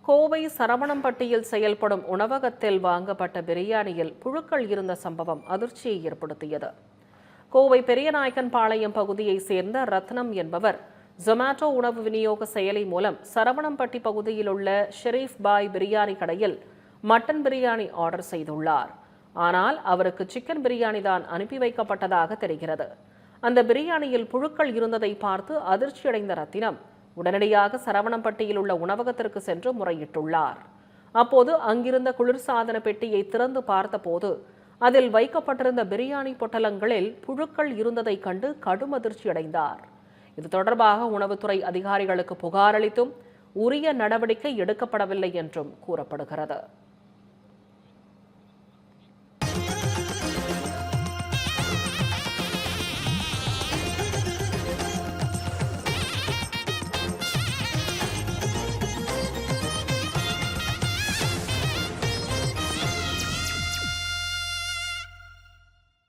கோவை சரவணம்பட்டியில் செயல்படும் உணவகத்தில் வாங்கப்பட்ட பிரியாணியில் புழுக்கள் இருந்த சம்பவம் அதிர்ச்சியை ஏற்படுத்தியது. கோவை பெரியநாயக்கன்பாளையம் பகுதியைச் சேர்ந்த ரத்னம் என்பவர் ஜொமேட்டோ உணவு விநியோக செயலி மூலம் சரவணம்பட்டி பகுதியில் உள்ள ஷெரீஃப் பாய் பிரியாணி கடையில் மட்டன் பிரியாணி ஆர்டர் செய்துள்ளார். ஆனால் அவருக்கு சிக்கன் பிரியாணி தான் அனுப்பி வைக்கப்பட்டதாக தெரிகிறது. அந்த பிரியாணியில் புழுக்கள் இருந்ததை பார்த்து அதிர்ச்சியடைந்த ரத்தினம் உடனடியாக சரவணம்பட்டியில் உள்ள உணவகத்திற்கு சென்று முறையிட்டுள்ளார். அப்போது அங்கிருந்த குளிர்சாதன பெட்டியை திறந்து பார்த்தபோது அதில் வைக்கப்பட்டிருந்த பிரியாணி பொட்டலங்களில் புழுக்கள் இருந்ததை கண்டு கடும் அதிர்ச்சியடைந்தார். இது தொடர்பாக உணவுத்துறை அதிகாரிகளுக்கு புகார் அளித்தும் உரிய நடவடிக்கை எடுக்கப்படவில்லை என்றும் கூறப்படுகிறது.